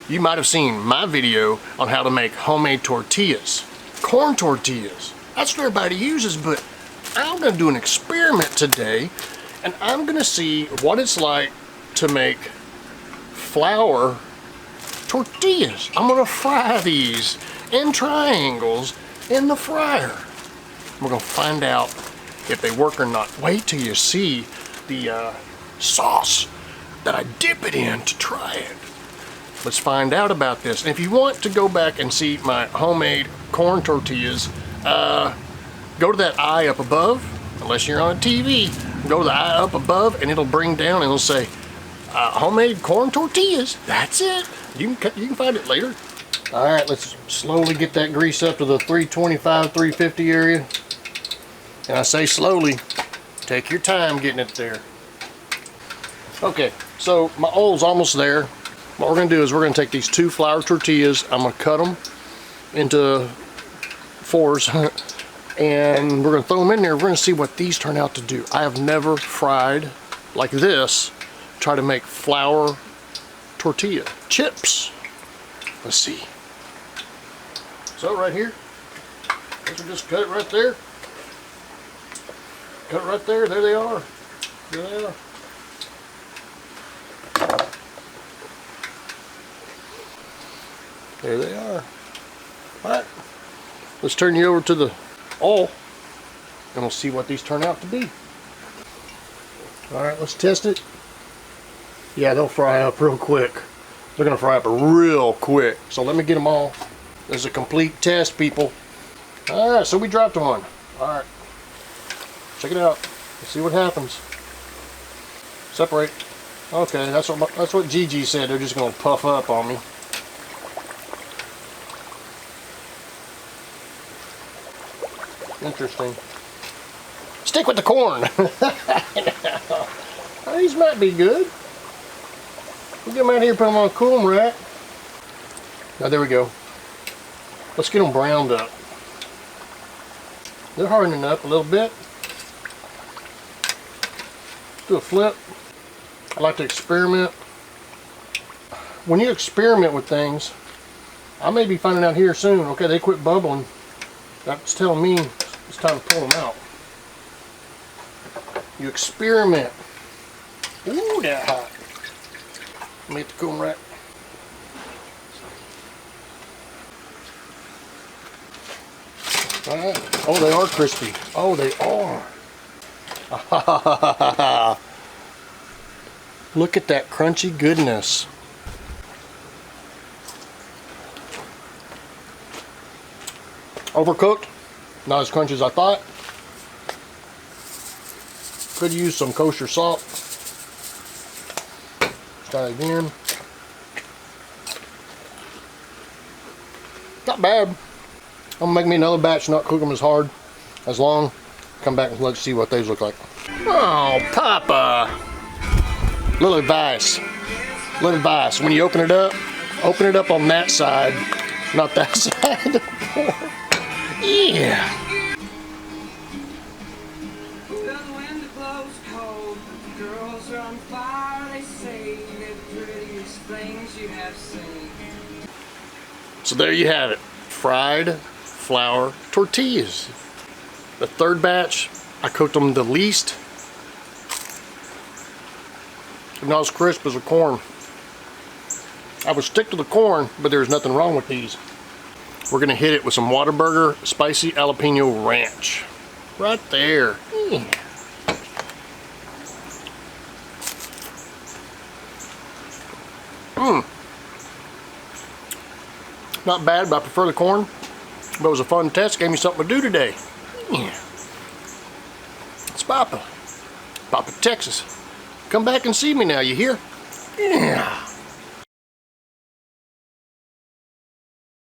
you might have seen my video on how to make homemade tortillas. Corn tortillas. That's what everybody uses, but I'm gonna do an experiment today, and I'm gonna see what it's like to make flour tortillas. I'm gonna fry these in triangles in the fryer. We're gonna find out if they work or not. Wait till you see the sauce that I dip it in to try it. Let's find out about this. And if you want to go back and see my homemade corn tortillas, go to that eye up above. Unless you're on a TV, go to the eye up above and it'll bring down and it'll say homemade corn tortillas. That's it. You can find it later. All right, let's slowly get that grease up to the 325, 350 area. And I say slowly, take your time getting it there. Okay, so my oil's almost there. What we're gonna do is we're gonna take these 2 flour tortillas, I'm gonna cut them into 4s, and we're gonna throw them in there. We're gonna see what these turn out to do. I have never fried like this, try to make flour tortilla chips. Let's see. So right here, let's just cut it right there. Cut it right there. There they are. There they are. There they are. All right. Let's turn you over to the oil, and we'll see what these turn out to be. All right, let's test it. Yeah, they'll fry up real quick. They're gonna fry up real quick. So let me get them all. This is a complete test, people. All right, so we dropped one. All right, check it out. Let's see what happens. Separate. Okay, that's what Gigi said. They're just gonna puff up on me. Interesting. Stick with the corn. These might be good. We'll get them out here, put them on a cool rack. Now there we go. Let's get them browned up. They're hardening up a little bit. Do a flip. I like to experiment. When you experiment with things, I may be finding out here soon. Okay, they quit bubbling. That's telling me it's time to pull them out. You experiment. Ooh, that hot. Let me get the cool rack. Alright. Oh, they are crispy. Oh, they are. Look at that crunchy goodness. Overcooked. Not as crunchy as I thought. Could use some kosher salt. Let's try it again. Not bad. I'm gonna make me another batch, not cook them as hard, as long. Come back and let's see what these look like. Oh, Papa! Little advice. Little advice. When you open it up on that side, not that side. Yeah. So there you have it. Fried flour tortillas. The third batch, I cooked them the least. Not as crisp as the corn. I would stick to the corn, but there's nothing wrong with these. We're gonna hit it with some Whataburger spicy jalapeno ranch. Right there. Yeah. Not bad, but I prefer the corn. But it was a fun test. Gave me something to do today. Yeah. It's Papa. Papa, Texas. Come back and see me now, you hear? Yeah.